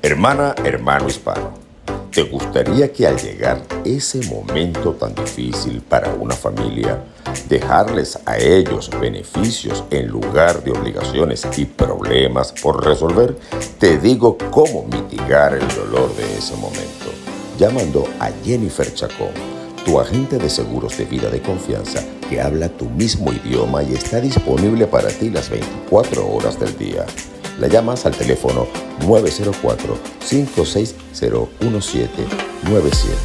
Hermana, hermano hispano, ¿te gustaría que al llegar ese momento tan difícil para una familia, dejarles a ellos beneficios en lugar de obligaciones y problemas por resolver? Te digo cómo mitigar el dolor de ese momento, llamando a Jennifer Chacón, tu agente de seguros de vida de confianza que habla tu mismo idioma y está disponible para ti las 24 horas del día. La llamas al teléfono 904-560-1797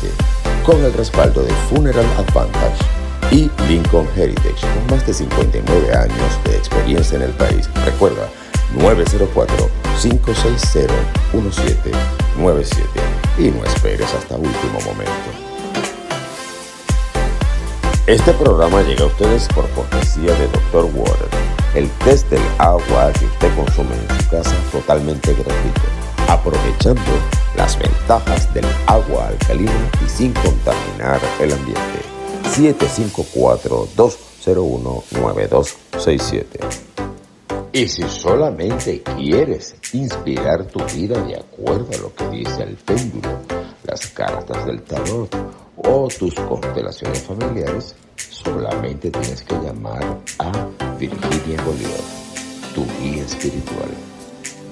con el respaldo de Funeral Advantage y Lincoln Heritage con más de 59 años de experiencia en el país. Recuerda, 904-560-1797 y no esperes hasta último momento. Este programa llega a ustedes por cortesía de Dr. Water, el test del agua que usted consume en su casa totalmente gratuito, aprovechando las ventajas del agua alcalina y sin contaminar el ambiente. 754-201-9267. Y si solamente quieres inspirar tu vida de acuerdo a lo que dice el péndulo, las cartas del tarot o tus constelaciones familiares, solamente tienes que llamar a Virginia Bolívar, tu guía espiritual.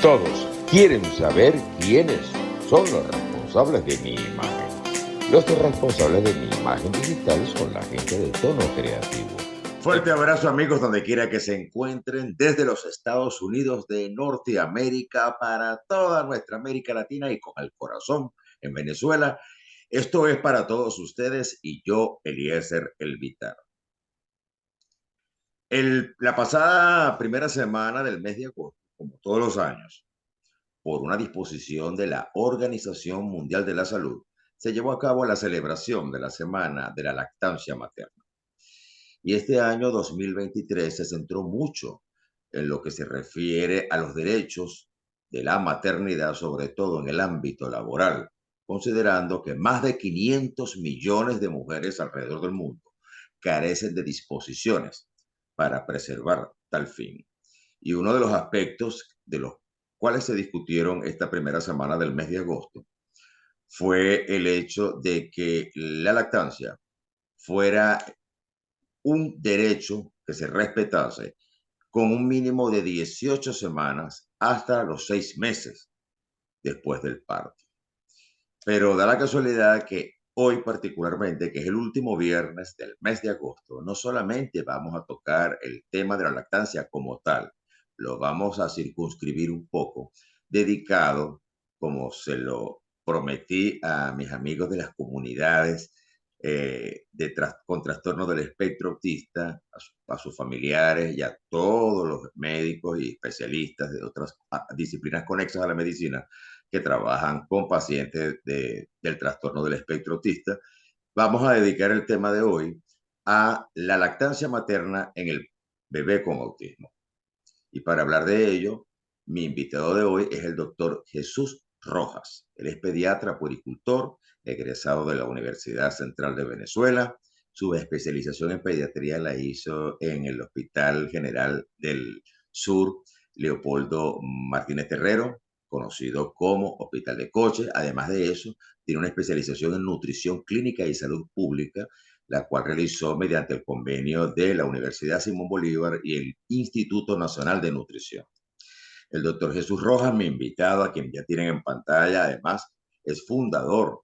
Todos quieren saber quiénes son los responsables de mi imagen. Los responsables de mi imagen digital son la gente de Tono Creativo. Fuerte abrazo, amigos, donde quiera que se encuentren, desde los Estados Unidos de Norteamérica para toda nuestra América Latina y con el corazón en Venezuela. Esto es para todos ustedes y yo, Eliezer Elvitar. La pasada primera semana del mes de agosto, como todos los años, por una disposición de la Organización Mundial de la Salud, se llevó a cabo la celebración de la Semana de la Lactancia Materna. Y este año 2023 se centró mucho en lo que se refiere a los derechos de la maternidad, sobre todo en el ámbito laboral, considerando que más de 500 millones de mujeres alrededor del mundo carecen de disposiciones para preservar tal fin. Y uno de los aspectos de los cuales se discutieron esta primera semana del mes de agosto fue el hecho de que la lactancia fuera un derecho que se respetase con un mínimo de 18 semanas hasta los 6 meses después del parto. Pero da la casualidad que hoy particularmente, que es el último viernes del mes de agosto, no solamente vamos a tocar el tema de la lactancia como tal, lo vamos a circunscribir un poco, dedicado, como se lo prometí a mis amigos de las comunidades con trastorno del espectro autista, a sus familiares y a todos los médicos y especialistas de otras disciplinas conexas a la medicina que trabajan con pacientes del trastorno del espectro autista. Vamos a dedicar el tema de hoy a la lactancia materna en el bebé con autismo. Y para hablar de ello, mi invitado de hoy es el doctor Jesús Rojas. Él es pediatra puericultor, egresado de la Universidad Central de Venezuela. Su especialización en pediatría la hizo en el Hospital General del Sur, Leopoldo Martínez Terrero, conocido como Hospital de Coche. Además de eso, tiene una especialización en nutrición clínica y salud pública, la cual realizó mediante el convenio de la Universidad Simón Bolívar y el Instituto Nacional de Nutrición. El doctor Jesús Rojas, mi invitado, a quien ya tienen en pantalla, además, es fundador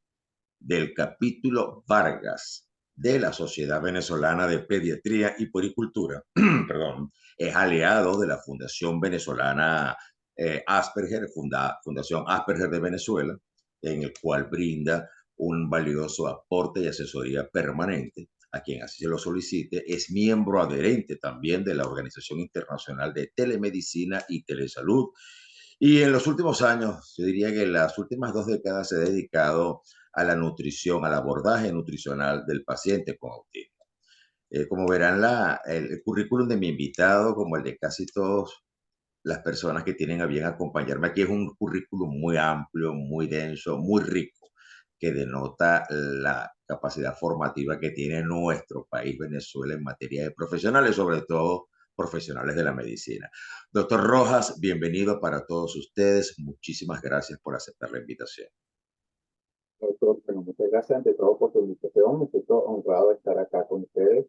del capítulo Vargas de la Sociedad Venezolana de Pediatría y Puericultura. Perdón, es aliado de la Fundación Venezolana Asperger, Fundación Asperger de Venezuela, en el cual brinda un valioso aporte y asesoría permanente a quien así se lo solicite. Es miembro adherente también de la Organización Internacional de Telemedicina y Telesalud. Y en los últimos años, yo diría que en las últimas 2 décadas se ha dedicado a la nutrición, al abordaje nutricional del paciente con autismo. Como verán, el currículum de mi invitado, como el de casi todas las personas que tienen a bien acompañarme aquí, es un currículum muy amplio, muy denso, muy rico, que denota la capacidad formativa que tiene nuestro país, Venezuela, en materia de profesionales, sobre todo profesionales de la medicina. Doctor Rojas, bienvenido para todos ustedes. Muchísimas gracias por aceptar la invitación. Doctor, bueno, muchas gracias ante todo por tu invitación. Me siento honrado de estar acá con ustedes,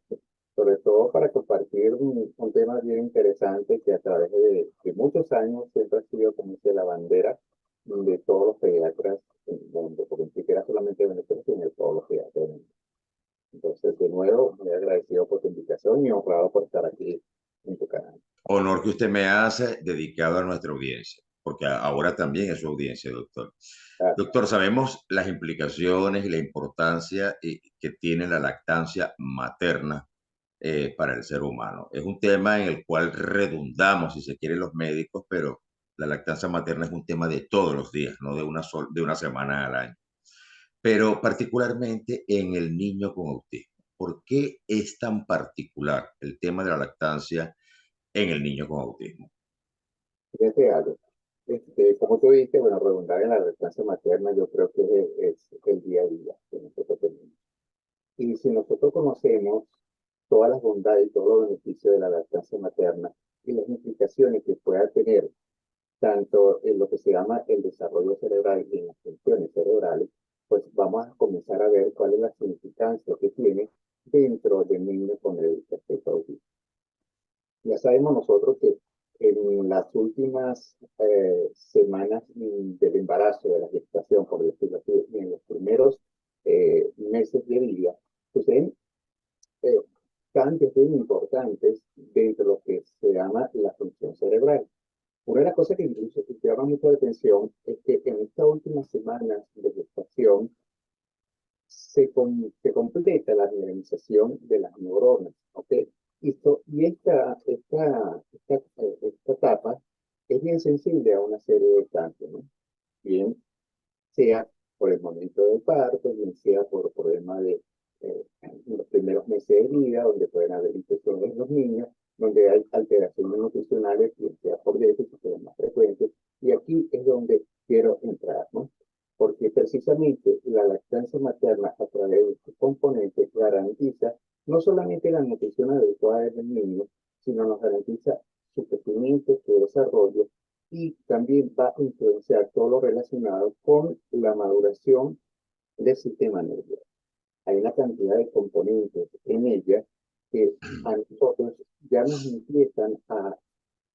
sobre todo para compartir un tema bien interesante que a través de muchos años siempre ha sido, como dice, la bandera de todos los pediatras en el mundo, porque ni siquiera solamente de Venezuela, sino de todos los pediatras del mundo. Entonces, de nuevo, muy agradecido por tu invitación y honrado por estar aquí en tu canal. Honor que usted me hace dedicado a nuestra audiencia, porque ahora también es su audiencia, doctor. Gracias. Doctor, sabemos las implicaciones y la importancia que tiene la lactancia materna para el ser humano. Es un tema en el cual redundamos, si se quiere, los médicos, pero la lactancia materna es un tema de todos los días, no de una semana al año. Pero particularmente en el niño con autismo. ¿Por qué es tan particular el tema de la lactancia en el niño con autismo? Fíjate algo. Como tú dijiste, bueno, redundar en la lactancia materna, yo creo que es el día a día que nosotros tenemos. Y si nosotros conocemos todas las bondades y todos los beneficios de la lactancia materna y las implicaciones que pueda tener tanto en lo que se llama el desarrollo cerebral y en las funciones cerebrales, pues vamos a comenzar a ver cuál es la significancia que tiene dentro del niño con el espectro autista. Ya sabemos nosotros que en las últimas semanas del embarazo, de la gestación, por decirlo así, y en los primeros meses de vida, suceden eh, cambios bien importantes dentro de lo que se llama la función cerebral. Una de las cosas que incluso que llama mucho la atención es que en estas últimas semanas de gestación se completa la mineralización de las neuronas, ¿ok? Y esta etapa es bien sensible a una serie de cambios, ¿no? Bien sea por el momento del parto, bien sea por problemas de los primeros meses de vida, donde pueden haber infecciones en los niños, donde hay alteraciones nutricionales, bien sea por déficit, que es más frecuentes. Y aquí es donde quiero entrar, ¿no? Porque precisamente la lactancia materna a través de estos componentes garantiza no solamente la nutrición adecuada del niño, sino nos garantiza su crecimiento, su desarrollo y también va a influenciar todo lo relacionado con la maduración del sistema nervioso. Hay una cantidad de componentes en ella que a nosotros ya nos empiezan a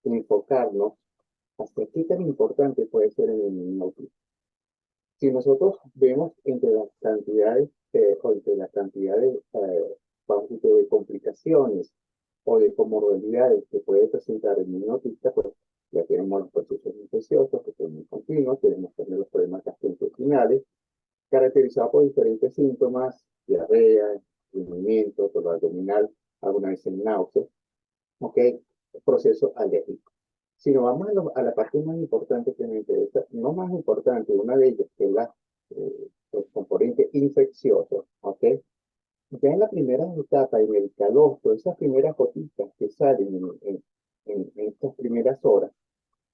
enfocarnos hasta qué tan importante puede ser en el niño autista. Si nosotros vemos entre las cantidades o entre las cantidades vamos a decir, de complicaciones o de comorbilidades que puede presentar el niño autista, pues ya tenemos los procesos infecciosos que son muy continuos, tenemos también los problemas gastrointestinales, caracterizados por diferentes síntomas, diarrea, estreñimiento, dolor abdominal, alguna vez en náuseas, ¿ok? Proceso alérgico. Si nos vamos a la parte más importante que me interesa, no más importante, una de ellas, que es el componente infeccioso, ¿ok? Ya en la primera etapa, en el calostro, esas primeras gotitas que salen en estas primeras horas,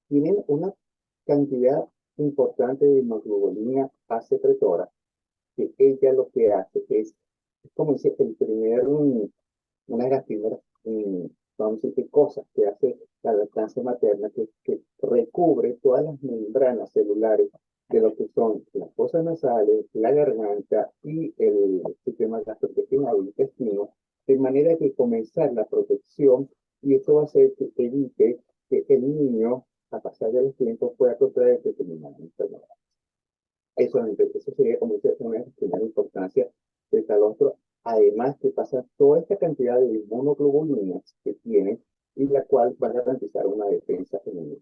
tienen una cantidad importante de hemoglobina A secretora, que ella lo que hace es como dice, una de las primeras, vamos a decir, cosas que hace la lactancia materna, que recubre todas las membranas celulares de lo que son las fosas nasales, la garganta y el sistema gastrointestinal, el intestino, de manera que comenzar la protección y eso va a hacer que evite que el niño, a pasar de los tiempos, pueda contraer determinadas enfermedades. Eso sería como una de las primeras importancias del calostro. Además que pasa toda esta cantidad de inmunoglobulinas que tiene y la cual va a garantizar una defensa femenina.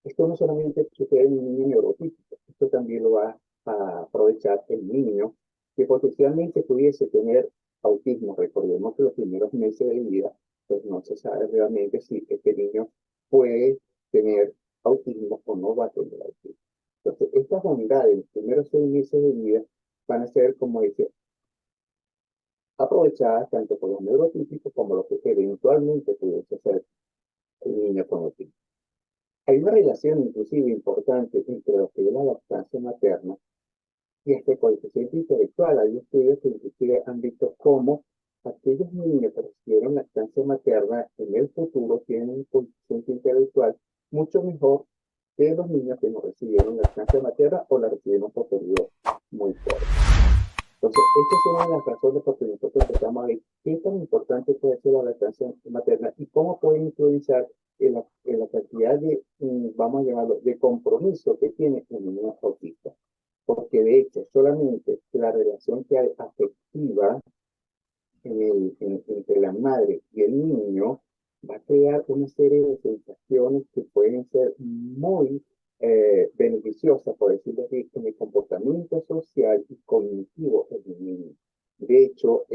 Esto no solamente sucede en un niño neurotípico, esto también lo va a aprovechar el niño que potencialmente pudiese tener autismo. Recordemos que los primeros meses de vida, pues no se sabe realmente si este niño puede tener autismo o no va a tener autismo. Entonces, estas bondades, los primeros 6 meses de vida, van a ser, como dice, aprovechadas tanto por los neurotípicos como lo que eventualmente pudiese ser el niño con autismo. Hay una relación inclusive importante entre lo que es la lactancia materna y este coeficiente intelectual. Hay estudios que inclusive han visto cómo aquellos niños que recibieron lactancia materna en el futuro tienen un coeficiente intelectual mucho mejor que los niños que no recibieron lactancia materna o la recibieron por periodos muy cortos. Entonces, esta es una de las razones por las que nosotros empezamos a ver qué tan importante puede ser la lactancia materna y cómo puede influenciar en la cantidad de, vamos a llamarlo, de compromiso que tiene un niño autista. Porque de hecho, solamente la relación que hay afectiva entre la madre y el niño va a crear una serie de sensaciones que pueden ser muy beneficiosas, por decirlo así, en el comportamiento social y cognitivo del niño. De hecho,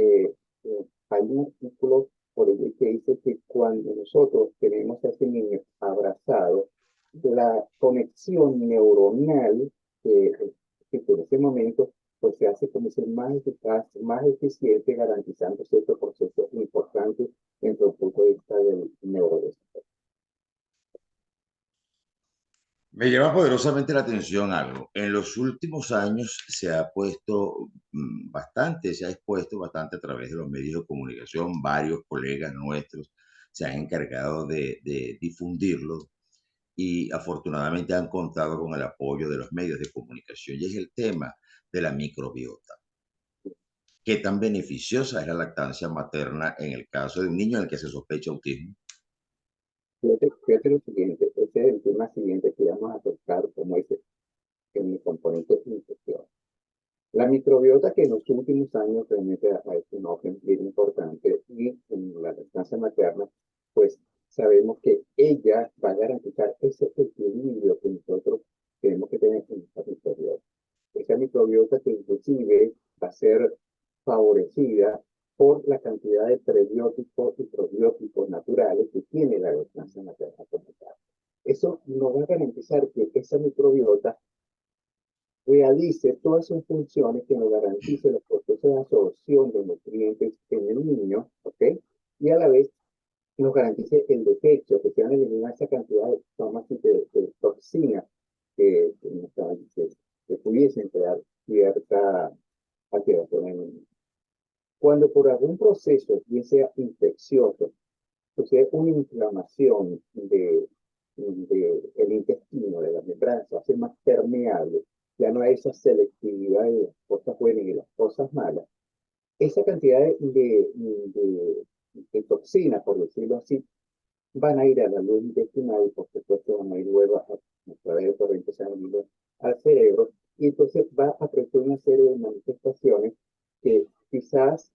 hay un artículo por el que dice que cuando nosotros tenemos a ese niño abrazado, la conexión neuronal que en ese momento pues se hace como ser más eficaz, más eficiente, garantizando ciertos procesos importantes desde el punto de vista del neurodesarrollo. Me llama poderosamente la atención algo. En los últimos años se ha puesto bastante, se ha expuesto bastante a través de los medios de comunicación. Varios colegas nuestros se han encargado de difundirlo y afortunadamente han contado con el apoyo de los medios de comunicación. Y es el tema de la microbiota. ¿Qué tan beneficiosa es la lactancia materna en el caso de un niño en el que se sospecha autismo? Fíjate lo siguiente, ese es el tema siguiente que vamos a tocar, como dice, en el componente de infección. La microbiota que en los últimos años realmente ha hecho un auge bien importante y en la lactancia materna, pues sabemos que ella va a garantizar ese equilibrio que nosotros tenemos que tener en esta microbiota. Esa microbiota que inclusive va a ser favorecida por la cantidad de prebióticos y probióticos naturales que tiene la lactancia materna como tal. Eso nos va a garantizar que esa microbiota realice todas sus funciones que nos garantice los procesos de absorción de nutrientes en el niño, ¿ok? Y a la vez nos garantice el desecho, que se van a eliminar esa cantidad de toxinas que pudiesen crear cierta alteración en el niño. Cuando por algún proceso, bien sea infeccioso, sucede una inflamación el intestino, de la membrana, se hace más permeable, ya no hay esa selectividad de las cosas buenas y de las cosas malas. Esa cantidad de toxinas, por decirlo así, van a ir a la luz intestinal y por supuesto van a ir luego a través de corrientes sanguíneas al cerebro y entonces va a producir una serie de manifestaciones que quizás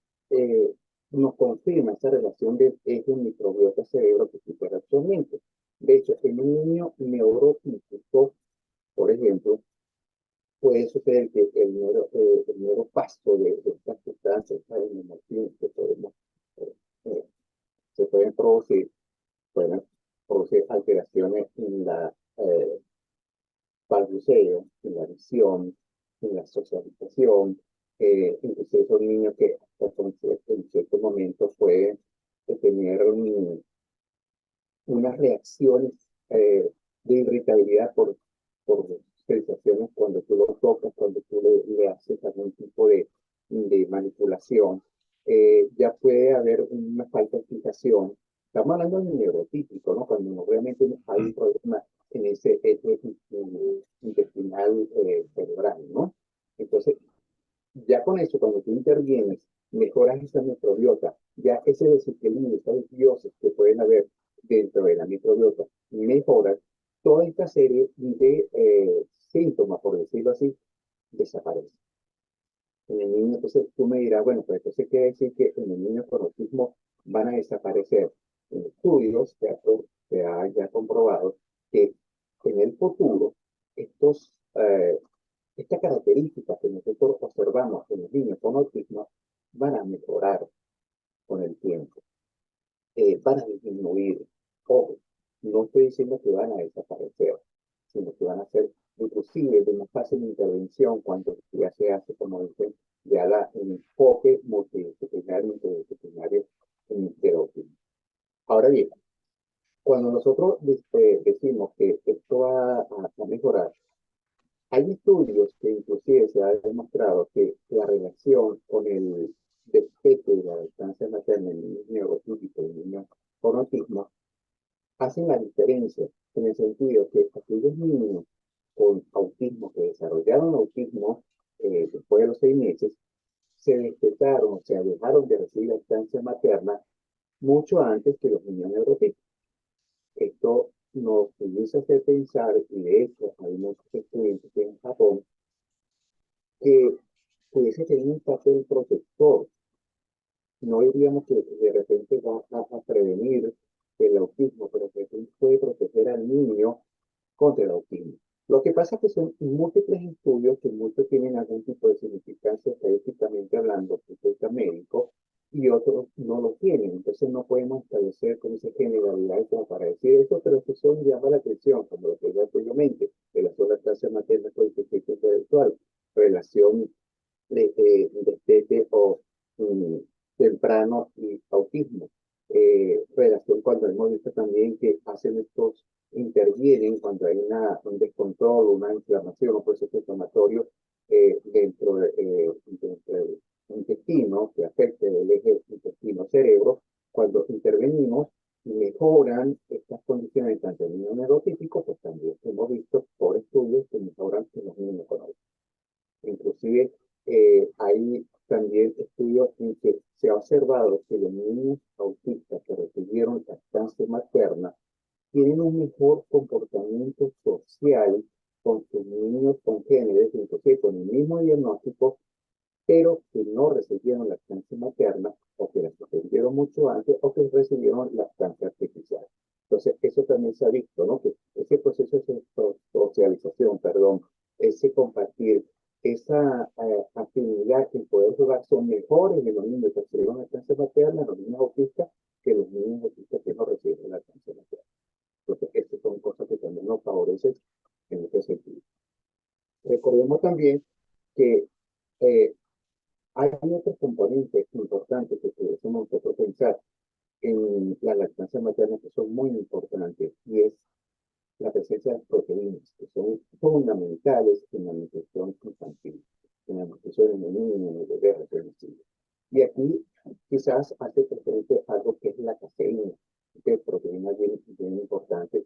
nos confirma esa relación de eje microbiota-cerebro que supera actualmente. De hecho, en un niño neurotípico, por ejemplo, puede suceder que el neuropasto de estas sustancias, que podemos, eh, se pueden producir, pueden producir alteraciones en la balbuceo, en la visión, en la socialización. Inclusive son niños que hasta en cierto momento pueden tener unas reacciones de irritabilidad por sensaciones cuando tú lo tocas, cuando tú le haces algún tipo de manipulación. Ya puede haber una falta de explicación. Estamos hablando de neurotípico, ¿no? Cuando realmente hay un problema en ese eje intestinal cerebral, ¿no? Entonces, ya con eso, cuando tú intervienes, mejoras esa microbiota, ya ese desequilibrio, esas dioses que pueden haber dentro de la microbiota, mejoran, toda esta serie de síntomas, por decirlo así, desaparecen. En el niño, entonces tú me dirás, bueno, pues entonces quiere decir que en el niño con autismo van a desaparecer. En estudios se ha ya comprobado que en el futuro estas características que nosotros observamos en los niños con autismo van a mejorar con el tiempo, van a disminuir. Ojo, no estoy diciendo que van a desaparecer, sino que van a ser inclusive de más fácil intervención cuando ya se hace, como dicen, ya el enfoque multidisciplinario, interdisciplinario del autismo. Ahora bien, cuando nosotros decimos que esto va a mejorar, hay estudios que inclusive se ha demostrado que la relación con el destete de la lactancia materna en niños neurotípicos y niños con autismo hacen la diferencia en el sentido que aquellos niños con autismo que desarrollaron autismo después de los 6 meses se destetaron, o sea, dejaron de recibir lactancia materna mucho antes que los niños neurotípicos. Esto nos pudiese hacer pensar, y de hecho hay muchos estudios en Japón, que pudiese tener un papel protector. No diríamos que de repente va a prevenir el autismo, pero que puede proteger al niño contra el autismo. Lo que pasa es que son múltiples estudios que muchos tienen algún tipo de significancia estadísticamente hablando, punto médico, y otros no lo tienen. Entonces no podemos establecer con esa generalidad como para decir eso, pero que son llama la atención, como lo que yo anteriormente, relación a la clase materna con el coeficiente intelectual, relación destete o mm, temprano y autismo. Relación cuando hemos visto también que hacen estos, intervienen cuando hay un descontrol, una inflamación, un proceso inflamatorio dentro del intestino que afecte el eje intestino-cerebro, cuando intervenimos y mejoran estas condiciones tanto en niños neurotípicos, pues también hemos visto por estudios que mejoran en los niños con autismo. Inclusive hay también estudios en que se ha observado que los niños autistas que recibieron lactancia materna tienen un mejor comportamiento social con sus niños congéneres, inclusive con el mismo diagnóstico, pero que no recibieron lactancia materna o que la recibieron mucho antes o que recibieron lactancia artificial. Entonces, eso también se ha visto, ¿no? Que ese proceso de socialización, perdón, ese compartir, esa afinidad en poder jugar son mejores en los niños que recibieron lactancia materna, los niños autistas, que los niños autistas que no reciben lactancia materna. Entonces, estas son cosas que también nos favorecen en este sentido. Recordemos también que eh, hay otros componentes importantes que pudiésemos nosotros pensar en la lactancia materna que son muy importantes y es la presencia de proteínas que son fundamentales en la nutrición infantil, en la nutrición en el niño, en el bebé recién nacido. Y aquí quizás hace referencia a algo que es la caseína, que es proteína bien importante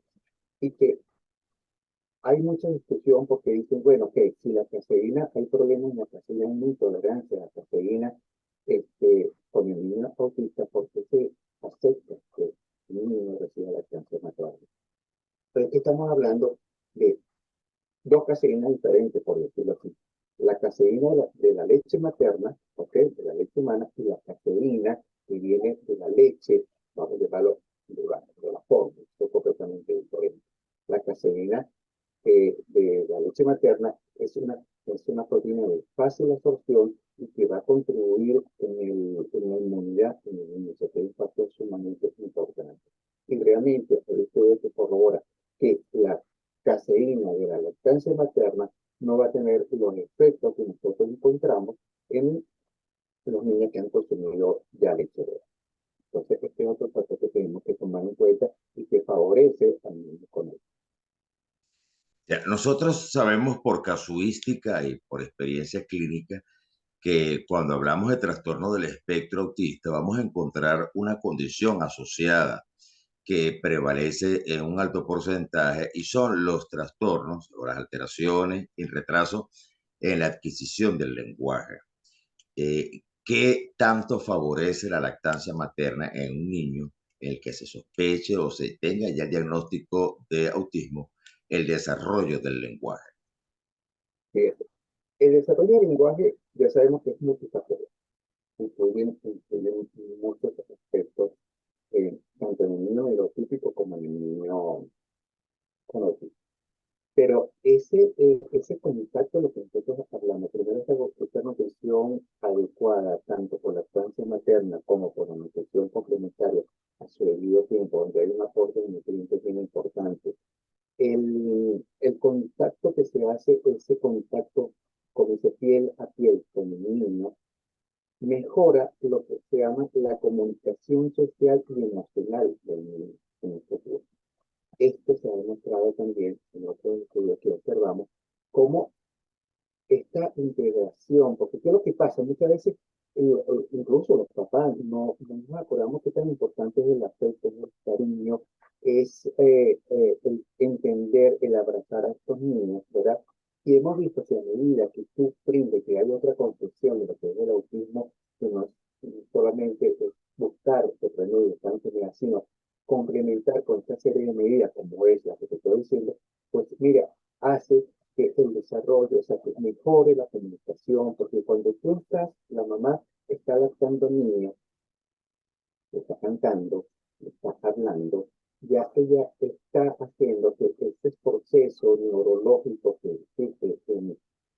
y que hay mucha discusión porque dicen, bueno, ok, si la cafeína, hay problemas en la cafeína, hay una intolerancia a la cafeína con el niño autista porque se acepta que el niño reciba lactancia materna. Pero aquí estamos hablando de dos caseínas diferentes, por decirlo así. La caseína de la leche materna, ok, de la leche humana, y la caseína que viene de la leche, vamos a llamarlo de la forma, es completamente diferente. La caseína de la leche materna es una proteína de fácil absorción y que va a contribuir en la inmunidad en el niño. O sea, que es un factor sumamente importante. Y realmente el estudio que corrobora que la caseína de la lactancia materna no va a tener los efectos que nosotros encontramos en los niños que han consumido ya leche de vaca. Entonces, este es otro factor que tenemos que tomar en cuenta y que favorece al niño con él. Ya, nosotros sabemos por casuística y por experiencia clínica que cuando hablamos de trastorno del espectro autista vamos a encontrar una condición asociada que prevalece en un alto porcentaje y son los trastornos o las alteraciones y retrasos en la adquisición del lenguaje. ¿Qué tanto favorece la lactancia materna en un niño en el que se sospeche o se tenga ya diagnóstico de autismo, el desarrollo del lenguaje? Fíjate, el desarrollo del lenguaje ya sabemos que es multifactorial, incluye muchos aspectos, tanto en el niño neurotípico como en el niño con autismo. Pero ese contacto, lo que nosotros hablamos, primero es esa nutrición adecuada, tanto por la lactancia materna como por la nutrición complementaria a su debido tiempo, donde hay un aporte de nutrientes bien importante. El contacto que se hace, ese contacto con ese piel a piel con el niño, mejora lo que se llama la comunicación social y emocional del niño en el futuro. Esto se ha demostrado también en otros estudios que observamos, cómo esta integración, porque ¿qué es lo que pasa? Muchas veces, incluso los papás, no nos acordamos qué tan importante es el afecto, el cariño, es el entender, el abrazar a estos niños, ¿verdad? Y hemos visto que a medida que tú brindes, que hay otra concepción de lo que es el autismo, que no es solamente buscar el remedio, sino complementar con esta serie de medidas, como es la que te estoy diciendo, pues mira, hace que el desarrollo, o sea, que mejore la comunicación, porque cuando tú estás, la mamá está adaptando al niño, le está cantando, le está hablando, ya ella está haciendo que este proceso neurológico que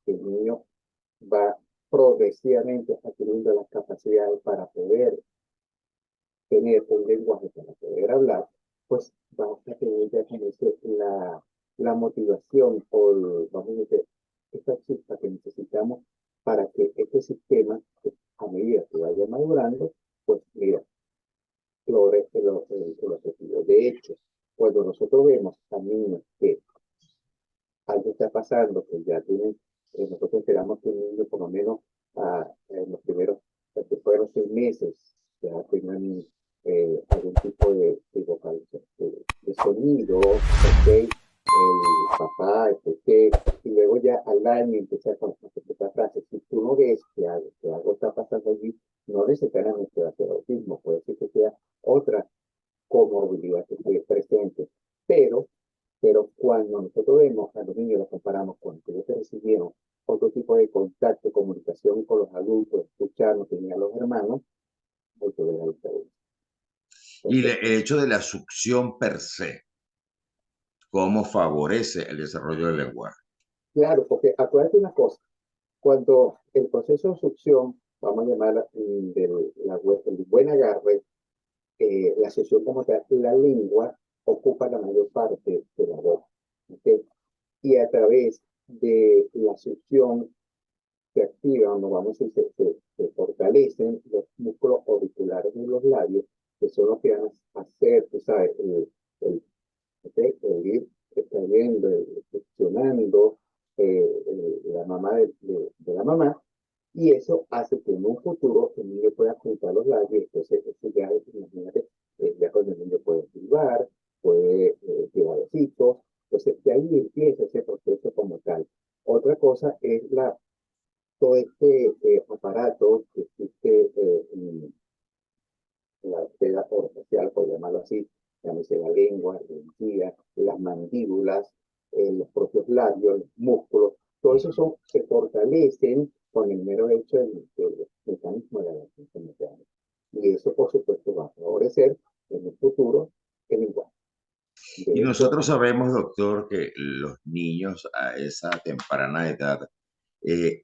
el niño va progresivamente adquiriendo las capacidades para poder tener un lenguaje, para poder hablar, pues vamos a tener ya como dice, la motivación o, vamos a decir, esta chispa que necesitamos para que este sistema, a medida que vaya madurando, pues mira, logre el objetivo. De hecho, cuando nosotros vemos a niños que algo está pasando, que ya tienen, nosotros esperamos que un niño por lo menos en los primeros, después de los 6 meses, ya tengan algún tipo de vocalización, de sonido, ok, el papá, escuché, y luego ya al año empieza con esta frase. Si tú no ves que algo está pasando allí, no necesariamente va a ser autismo, puede ser que sea otra comorbilidad que esté presente, pero cuando nosotros vemos a los niños, los comparamos con los que ellos recibieron otro tipo de contacto, comunicación con los adultos, escucharnos, tenían los hermanos, mucho de la diferencia. Y Entonces, el hecho de la succión per se, ¿cómo favorece el desarrollo del lenguaje? claro, porque acuérdate una cosa, cuando el proceso de succión, vamos a llamar el buen agarre, la succión como tal, la lengua ocupa la mayor parte de la boca. ¿Okay? Y a través de la succión se activan, no vamos a decir, se fortalecen los músculos auriculares de los labios, que son los que van a hacer, tú sabes, el ir extrayendo, seccionando la mamá de la mamá, y eso hace que en un futuro el niño pueda juntar los labios, entonces eso ya, imagínate, ya cuando el niño puede silbar, puede tirar besitos, entonces de ahí empieza ese proceso como tal. Otra cosa es todo este aparato que existe en la esfera orofacial, por llamarlo así, llámese la lengua, la encía, las mandíbulas, los propios labios, los músculos, todo eso se fortalecen con el mero hecho del mecanismo de la adaptación mecánica. Y eso, por supuesto, va a favorecer en el futuro el lenguaje. Y De hecho, nosotros sabemos, doctor, que los niños a esa temprana edad, eh,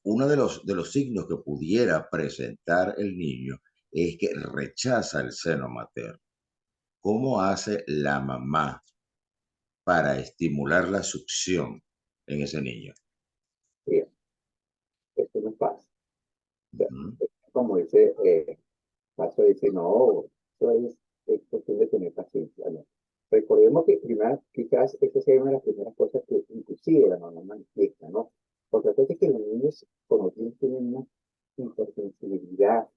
uno de los signos que pudiera presentar el niño es que rechaza el seno materno. ¿Cómo hace la mamá para estimular la succión en ese niño? bien, esto no es fácil. O sea, Ujú. como dice Paso dice, no, eso es cuestión de tener paciencia, ¿no? Recordemos que primero, quizás esa sea una de las primeras cosas que inclusive la mamá manifiesta, ¿no? Porque acuérdate que los niños, como tienen una hipersensibilidad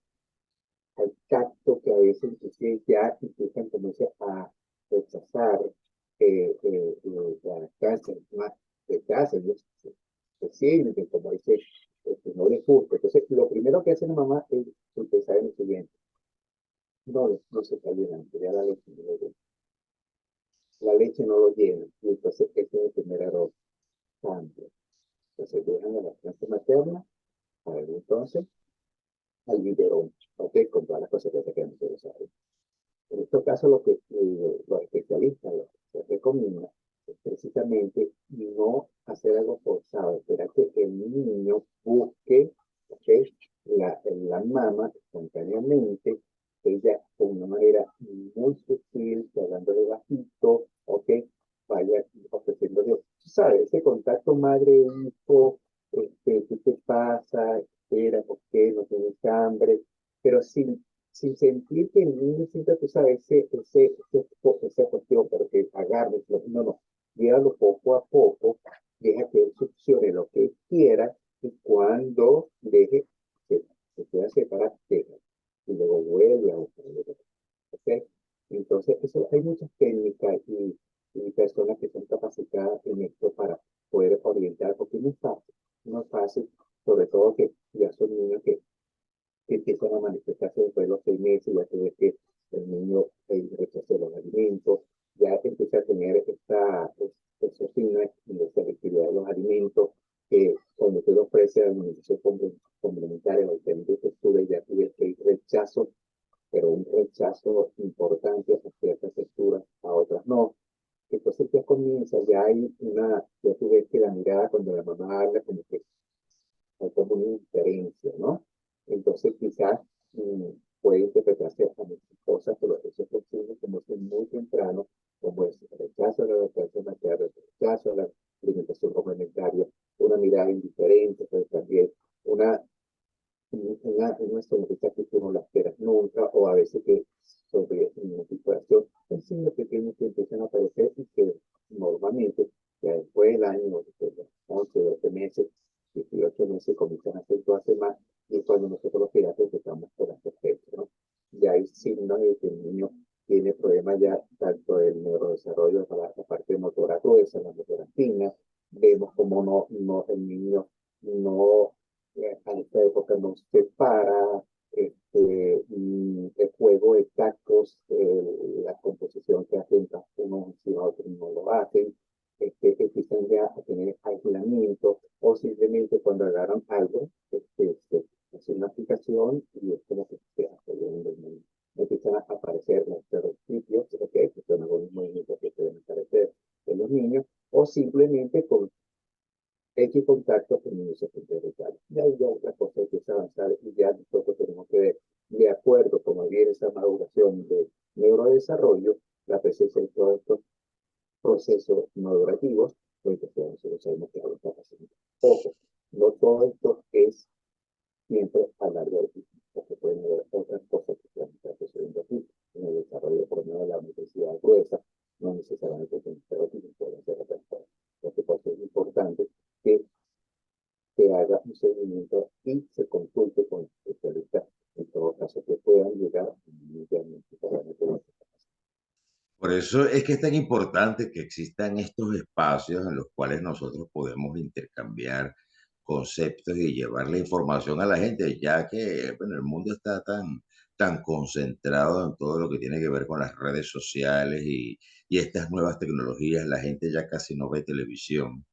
al tacto que a veces inclusive ya empiezan como dice, a rechazar la casa, más rechazan, ellos se sienten, como dice, no les gusta. Entonces, lo primero que hace la mamá es empezar en lo siguiente. No se está llenando, ya la leche no lo llena. La leche no lo llena, y entonces ese es el primer error. Cambio. Entonces dejan la lactancia materna, para entonces al biberón, ¿ok? Con todas las cosas que se quedan interesadas. En este caso, lo que los especialistas lo que se recomienda es precisamente no hacer algo forzado, esperar que el niño busque, ¿ok? La mama espontáneamente, ella con una manera muy sutil, hablándole bajito, ¿ok? Vaya ofreciéndole, ¿sabes? Ese contacto madre-hijo, ¿qué te pasa? Espera, ¿por qué no tienes sin sentir que el niño sienta, tú sabes, esa cuestión, pero que agarre, no, no, llévalo poco a poco, deja que él succione lo que él quiera y cuando deje que se pueda separar, deja, y luego vuelve a buscar. ¿Ok? Entonces, eso, hay muchas técnicas y personas que son capacitadas en esto para poder orientar, porque no es fácil, sobre todo que ya son niños que empiezan a manifestarse después de los 6 meses, ya se ve que el niño rechaza los alimentos, ya empieza a tener esos signos de selectividad de los alimentos, que cuando tú le ofreces alimentación complementaria o diferentes texturas, ya tú ves que hay rechazo, pero un rechazo importante a ciertas texturas, a otras no. Entonces ya comienza, ya tú ves que la mirada cuando la mamá habla, como que hay como una diferencia, ¿no? Entonces quizás puede interpretarse a muchas cosas, pero esos signos como son muy temprano, como es el rechazo a la lactancia materna, el rechazo a la alimentación complementaria, una mirada indiferente, pero también una una sonrisa que tú no la esperas nunca, o a veces que sobre una situación, son signos pequeños que empiezan a aparecer y que normalmente, ya después del año, después de los 11, 12 meses, 18 meses, comienzan a acentuarse más, y es cuando nosotros los pediatras estamos por aspecto, ¿no? Ya hay signos de que el niño tiene problemas ya tanto del neurodesarrollo para la parte motora gruesa, la motora fina, vemos como el niño no a esta época nos separa el juego de tactos, la composición que hacen unos encima otros no lo hacen, empiezan ya a tener aislamiento o simplemente cuando agarran algo, se hace una aplicación y es como que se hace viendo el mundo. Empiezan a aparecer los estereotipos, que son algunos movimientos que pueden aparecer en los niños, o simplemente con X contacto con el secundario vital. Y ahí ya otra cosa empieza a avanzar y ya nosotros tenemos que ver, de acuerdo como viene esa maduración de neurodesarrollo, la presencia de todos estos procesos madurativos, pues ya nosotros sabemos que algo está pasando. Ojo, no todo esto es siempre hablar de autismo, porque pueden haber otras cosas que pueden estar sucediendo aquí, en el desarrollo por medio de la universidad gruesa, no necesariamente con el autismo, pueden ser otras cosas. Entonces, por eso es importante que se haga un seguimiento y se consulte con especialistas, en todo caso, que puedan llegar inmediatamente para meter. Por eso es que es tan importante que existan estos espacios en los cuales nosotros podemos intercambiar conceptos y llevar la información a la gente, ya que bueno, el mundo está tan concentrado en todo lo que tiene que ver con las redes sociales y estas nuevas tecnologías. La gente ya casi no ve televisión.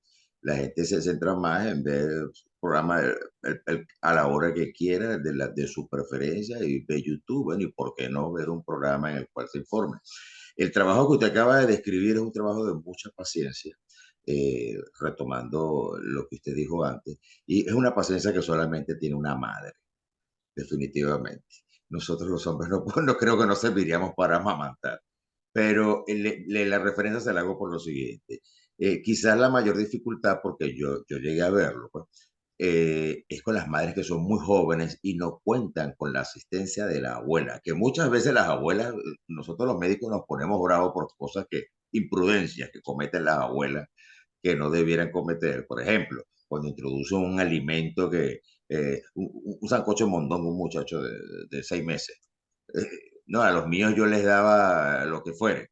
La gente se centra más en ver programas a la hora que quiera, de su preferencia, y ve YouTube, bueno, y por qué no ver un programa en el cual se informe. El trabajo que usted acaba de describir es un trabajo de mucha paciencia, retomando lo que usted dijo antes, y es una paciencia que solamente tiene una madre, definitivamente. Nosotros los hombres no, no creo que no serviríamos para amamantar, pero la referencia se la hago por lo siguiente. Quizás la mayor dificultad, porque yo llegué a verlo, pues, es con las madres que son muy jóvenes y no cuentan con la asistencia de la abuela, que muchas veces las abuelas, nosotros los médicos nos ponemos bravos por cosas imprudencias que cometen las abuelas que no debieran cometer. Por ejemplo, cuando introducen un alimento un sancocho de mondongo, un muchacho de 6 meses. Eh, no, a los míos yo les daba lo que fuere,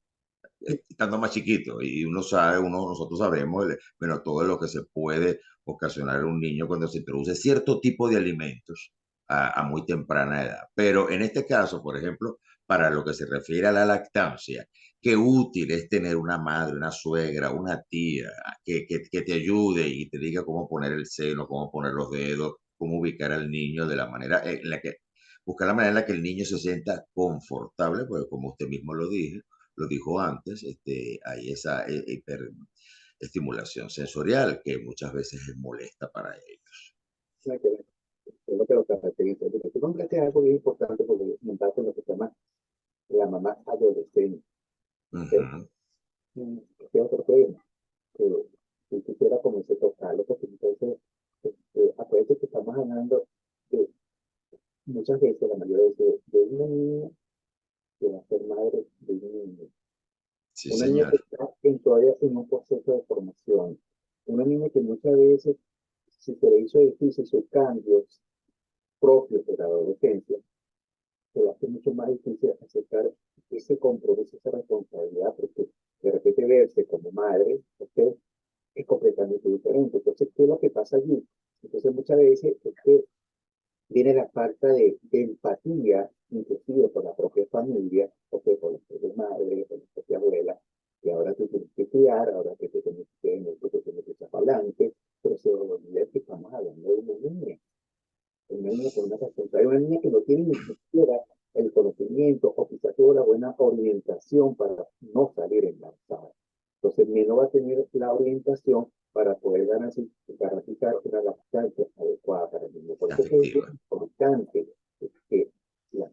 estando más chiquito, y uno sabe, nosotros sabemos, bueno, todo lo que se puede ocasionar en un niño cuando se introduce cierto tipo de alimentos a muy temprana edad. Pero en este caso, por ejemplo, para lo que se refiere a la lactancia, qué útil es tener una madre, una suegra, una tía que te ayude y te diga cómo poner el seno, cómo poner los dedos, cómo ubicar al niño de la manera en la que, buscar la manera en la que el niño se sienta confortable, porque como usted mismo lo dijo antes, hay esa hiperestimulación sensorial que muchas veces es molesta para ellos. Es lo que lo caracteriza. Tú nombraste algo bien importante porque montaste lo que se llama la mamá adolescente. ¿Okay? Ujú. Este otro tema que si quisiera comenzar a tocarlo, porque entonces, acuérdate que estamos hablando de muchas veces, la mayoría de una Sí, Una niña que señor. está todavía en un proceso de formación, una niña que muchas veces, si se le hizo difícil sus cambios propios de la adolescencia, se le hace mucho más difícil aceptar ese compromiso, esa responsabilidad, porque de repente verse como madre, ¿ok? Es completamente diferente. Entonces, ¿qué es lo que pasa allí? Entonces, muchas veces es que viene la falta de empatía, inclusive por la propia familia, o que por la propia madre, por la propia abuela, que ahora tú tienes que cuidar, ahora que te tienes que en esto, te tienes que echar para adelante, pero se olvida que estamos hablando de una niña con una responsabilidad, una niña que no tiene ni siquiera el conocimiento o quizás toda la buena orientación para no salir embarazada. Entonces, menos va a tener la orientación para poder garantizar una lactancia adecuada para el niño. Por eso es que es Afectiva. importante que la,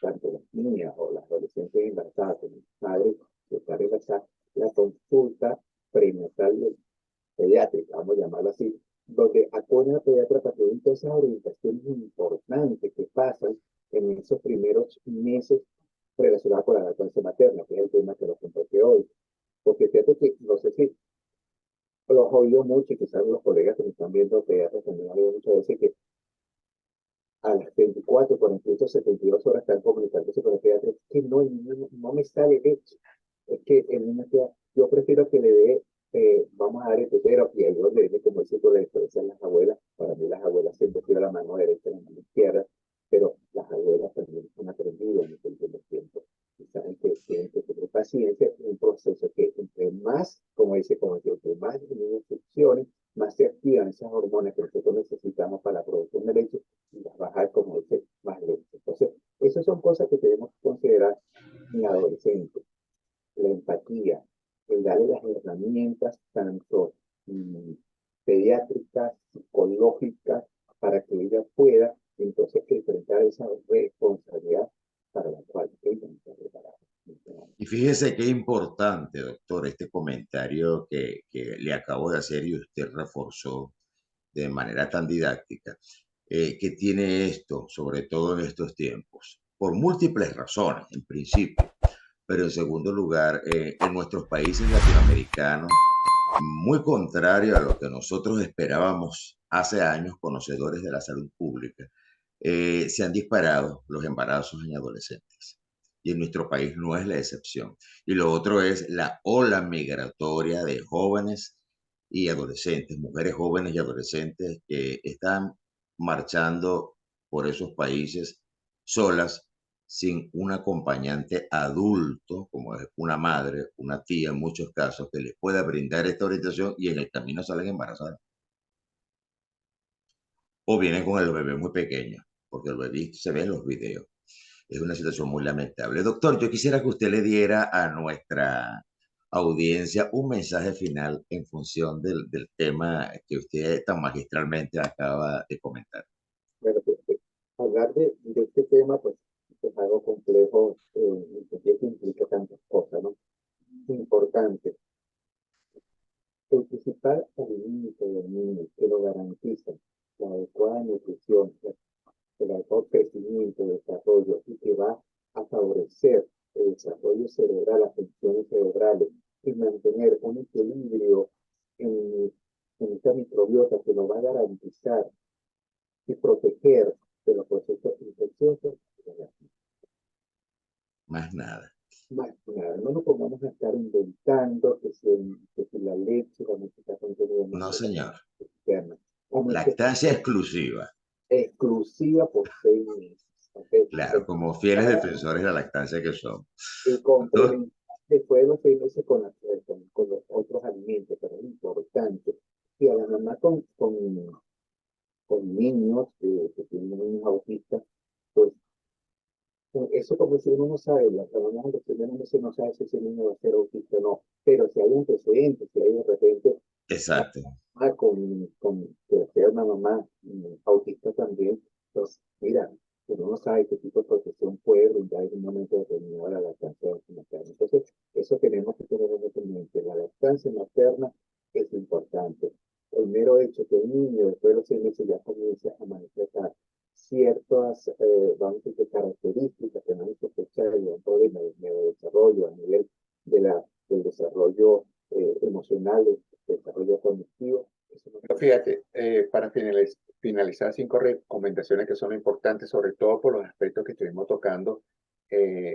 tanto las niñas o las adolescentes embarazadas como las madres que están embarazadas, la consulta prenatal pediátrica, vamos a llamarlo así, donde acuden a pediatra para que den todas esas orientaciones importantes que pasan en esos primeros meses relacionados con la lactancia materna, que es el tema que nos compartió hoy. Porque fíjate que, no sé si los he oído mucho y quizás los colegas que me están viendo pediatras también han oído muchas veces que a las 24, 48, 72 horas están comunicándose con el pediatra, es que no, no me sale leche. Es que el niño queda, yo prefiero que le dé, vamos a dar el tetero, y ahí donde viene, como dice con la diferencia en las abuelas, para mí las abuelas siempre tienen la mano derecha y la mano izquierda, pero las abuelas también han aprendido en el último tiempo. Y saben que tienen que tener paciencia, un proceso que entre más, como dice, como que entre más niños funcione, más se activan esas hormonas que nosotros necesitamos para la producción de leche y las bajar, como dice, más leche. Entonces, esas son cosas que tenemos que considerar en adolescentes, la empatía, el darle las herramientas tanto mm, pediátricas, psicológicas, para que ella pueda entonces enfrentar esa responsabilidad para la cual ella no está preparada. Y fíjese qué importante, doctor, este comentario que le acabo de hacer y usted reforzó de manera tan didáctica, que tiene esto, sobre todo en estos tiempos, por múltiples razones, en principio, pero en segundo lugar, en nuestros países latinoamericanos, muy contrario a lo que nosotros esperábamos hace años, conocedores de la salud pública, se han disparado los embarazos en adolescentes. Y en nuestro país no es la excepción. Y lo otro es la ola migratoria de jóvenes y adolescentes, mujeres jóvenes y adolescentes que están marchando por esos países solas, sin un acompañante adulto, como es una madre, una tía en muchos casos, que les pueda brindar esta orientación y en el camino salen embarazadas. O vienen con el bebé muy pequeño, porque el bebé se ve en los videos. Es una situación muy lamentable. Doctor, yo quisiera que usted le diera a nuestra audiencia un mensaje final en función del tema que usted tan magistralmente acaba de comentar. Bueno, pues, hablar de este tema, pues, es algo complejo, que implica tantas cosas, ¿no? Importante. El principal alimento del niño que lo garantiza la adecuada nutrición, el adecuado crecimiento, desarrollo y que va a favorecer el desarrollo cerebral, las funciones cerebrales y mantener un equilibrio en, en esta microbiota que nos va a garantizar y proteger de los procesos infecciosos. Más nada. Más nada, no nos pongamos a estar inventando que si la leche, la música contenido no No, sé, señor. externa, o nuestra Lactancia exclusiva. exclusiva por 6 meses. ¿Okay? Claro, como fieles defensores de la lactancia que son. Y Doctor, complementar después de los 6 meses con los otros alimentos, pero es importante. Si a la mamá con niños que tienen niños autistas, pues eso como si uno no sabe, la mamá de los primeros meses no sabe si ese niño va a ser autista o no, pero si hay antecedentes, si hay de repente exacto. que sea una mamá autista también, pues mira, uno no sabe qué tipo de protección puede brindar en un momento determinado la lactancia materna. Entonces, eso tenemos que tener en mente. La lactancia materna es importante. El mero hecho que el niño después de los 6 meses ya comience a manifestar ciertas, vamos a decir, características que no hay que sospechar de un problema de neurodesarrollo a nivel de la emocional, el desarrollo cognitivo. Pero fíjate, para finalizar, 5 recomendaciones que son importantes, sobre todo por los aspectos que estuvimos tocando,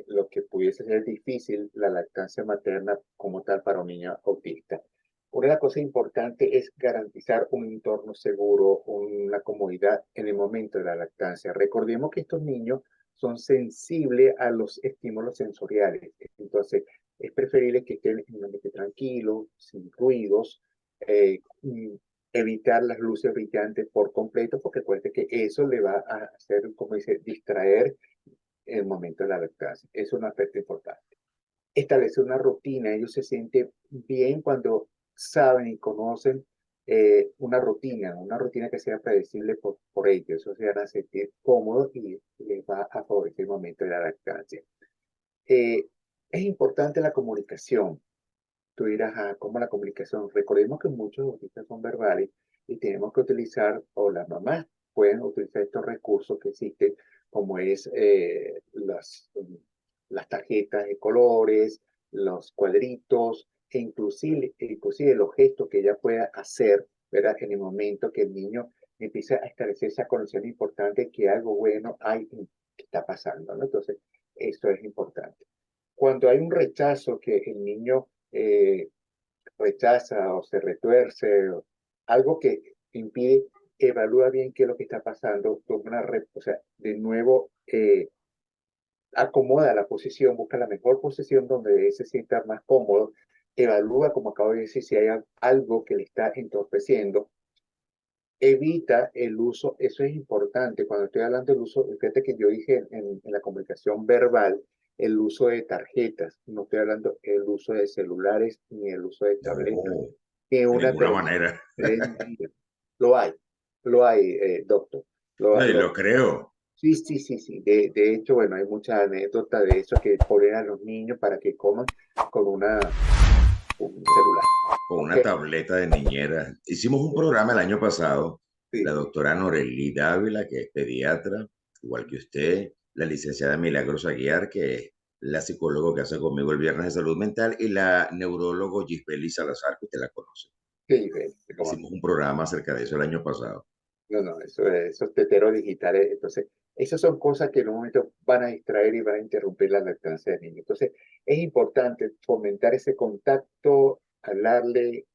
lo que pudiese ser difícil, la lactancia materna como tal para un niño autista. Una de las cosas importantes es garantizar un entorno seguro, una comodidad en el momento de la lactancia. Recordemos que estos niños son sensibles a los estímulos sensoriales. Entonces, es preferible que estén en un ambiente tranquilo, sin ruidos, evitar las luces brillantes por completo, porque acuérdate que eso le va a hacer, como dice, distraer en el momento de la lactancia. Es un aspecto importante. Establecer una rutina, ellos se sienten bien cuando saben y conocen una rutina que sea predecible por ellos, eso se van a sentir cómodos y les va a favorecer el momento de la lactancia. Eh, es importante la comunicación. Tú dirás, ¿cómo la comunicación? Recordemos que muchos autistas son verbales y tenemos que utilizar, o las mamás pueden utilizar estos recursos que existen, como es las tarjetas de colores, los cuadritos, e inclusive los gestos que ella pueda hacer, ¿verdad? En el momento que el niño empieza a establecer esa conexión importante que algo bueno hay que está pasando, ¿no? Entonces, esto es importante. Cuando hay un rechazo que el niño rechaza o se retuerce, o algo que impide, evalúa bien qué es lo que está pasando, toma o sea, de nuevo acomoda la posición, busca la mejor posición donde se sienta más cómodo, evalúa, como acabo de decir, si hay algo que le está entorpeciendo, evita el uso, eso es importante, cuando estoy hablando del uso, fíjate que yo dije en la comunicación verbal, el uso de tarjetas, no estoy hablando el uso de celulares ni el uso de tabletas, No, ni de una ninguna televisión manera. prendida. Lo hay, lo hay, doctor. No, y lo creo. Sí, sí, sí, sí. De hecho, bueno, hay muchas anécdotas de eso que ponen a los niños para que coman con un celular. Con ¿Ok? una tableta de niñera. Hicimos un programa el año pasado, Sí, la sí. doctora Norelí Dávila, que es pediatra, igual que usted, la licenciada Milagros Aguiar, que es la psicóloga que hace conmigo el viernes de salud mental, y la neurólogo Gisbeli Salazar, que usted la conoce. Sí, cómo no. Hicimos un programa acerca de eso el año pasado. No, no, esos teteros digitales, entonces, esas son cosas que en un momento van a distraer y van a interrumpir la lactancia del niño. Entonces, es importante fomentar ese contacto, hablarle,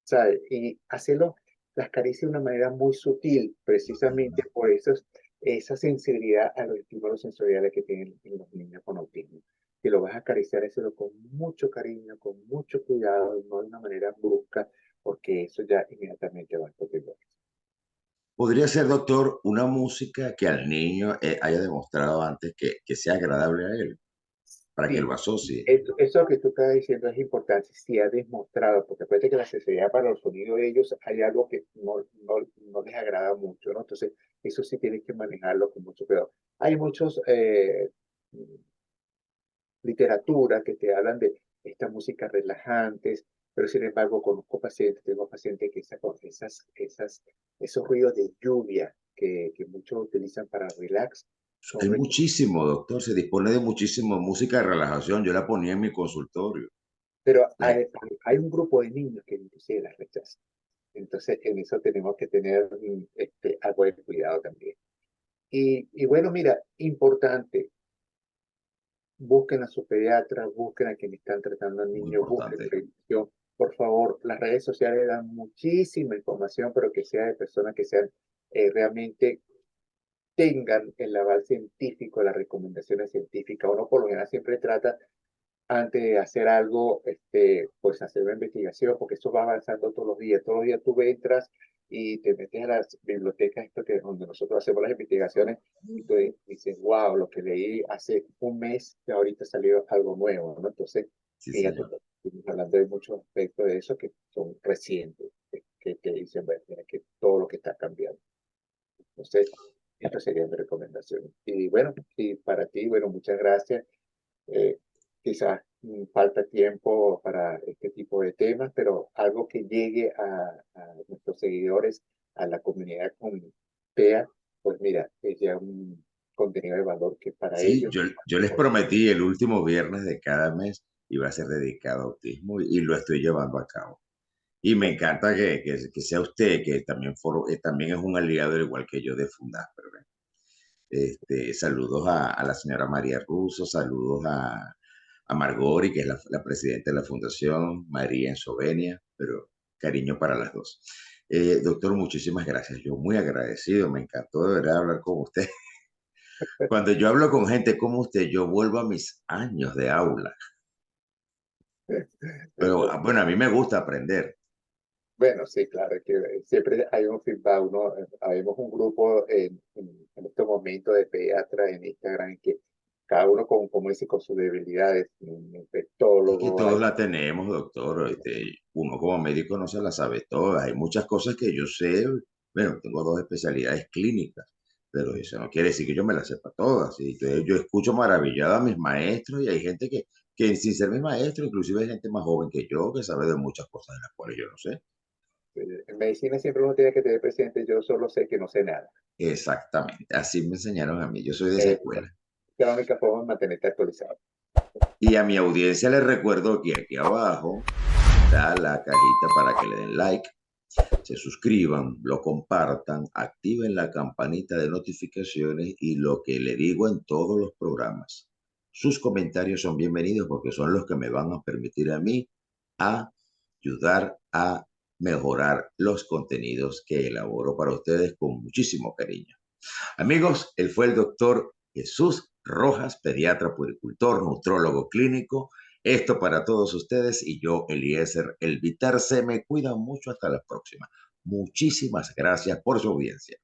¿sabes? Y hacerlo, las caricias de una manera muy sutil, precisamente por esa sensibilidad a los estímulos sensoriales que tienen los niños con autismo. Que lo vas a acariciar, hacerlo con mucho cariño, con mucho cuidado, no de una manera brusca, porque eso ya inmediatamente va a estropear. Podría ser, doctor, una música que al niño haya demostrado antes que sea agradable a él, para que Sí, lo asocie. eso que tú estás diciendo es importante, si ha demostrado, porque acuérdate que la sensibilidad para los sonidos de ellos hay algo que no les agrada mucho, ¿no? Entonces, eso sí tienes que manejarlo con mucho cuidado. Hay muchos literatura que te hablan de estas músicas relajantes, pero sin embargo conozco pacientes, tengo pacientes que esos ruidos de lluvia que muchos utilizan para relax son Hay muchísimo, doctor, se dispone de muchísimo música de relajación. Yo la ponía en mi consultorio. pero Eh, hay un grupo de niños que inclusive las rechazan. Entonces, en eso tenemos que tener algo de cuidado también. Y bueno, mira, importante, busquen a su pediatra, busquen a quienes están tratando al Muy niño, busquen importante. prevención. Por favor, las redes sociales dan muchísima información, pero que sea de personas que sean realmente tengan el aval científico, las recomendaciones científicas. Uno por lo general siempre trata antes de hacer algo, pues hacer una investigación, porque eso va avanzando todos los días. Todos los días tú entras y te metes a las bibliotecas esto que, donde nosotros hacemos las investigaciones y tú dices, wow, lo que leí hace un mes y ahorita salió algo nuevo, ¿no? Entonces, Sí, fíjate, señor. estamos hablando de muchos aspectos de eso que son recientes, que te dicen, bueno, mira que todo lo que está cambiando. Entonces, esta sería mi recomendación. Y bueno, y para ti, bueno, muchas gracias. Eh, Quizás falta tiempo para este tipo de temas, pero algo que llegue a nuestros seguidores, a la comunidad con TEA, pues mira, es ya un contenido de valor que para Sí, ellos. yo les prometí el último viernes de cada mes iba a ser dedicado a autismo y lo estoy llevando a cabo. Y me encanta que sea usted, que también, también es un aliado igual que yo de Fundasper. ¿Verdad? Saludos a la señora María Russo, saludos a Margori, que es la presidenta de la fundación, María Ensovenia, pero cariño para las dos. Doctor, muchísimas gracias. Yo muy agradecido, me encantó de verdad hablar con usted. Cuando yo hablo con gente como usted, yo vuelvo a mis años de aula. Pero Eso, bueno, a mí me gusta aprender. bueno, sí, claro, es que siempre hay un feedback, habemos un grupo en este momento de pediatras en Instagram que cada uno con, como dice, con sus debilidades, un Es que infectólogo, todos hay, la tenemos, doctor. Uno como médico no se la sabe todas. Hay muchas cosas que yo sé. Bueno, tengo dos especialidades clínicas, pero eso no quiere decir que yo me las sepa todas. ¿Sí? Yo escucho maravillado a mis maestros y hay gente que sin ser mi maestro, inclusive hay gente más joven que yo que sabe de muchas cosas de las cuales yo no sé. en medicina siempre uno tiene que tener presente, yo solo sé que no sé nada. Exactamente. Así me enseñaron a mí. Yo soy de esa Es escuela. la única forma de mantenerte actualizado. Y a mi audiencia les recuerdo que aquí abajo está la cajita para que le den like, se suscriban, lo compartan, activen la campanita de notificaciones y lo que le digo en todos los programas. Sus comentarios son bienvenidos porque son los que me van a permitir a mí ayudar a mejorar los contenidos que elaboro para ustedes con muchísimo cariño. Amigos, él fue el doctor Jesús Rojas, pediatra, puericultor, nutrólogo clínico. Esto para todos ustedes y yo, Eliezer Elvitar, se me cuidan mucho hasta la próxima. Muchísimas gracias por su audiencia.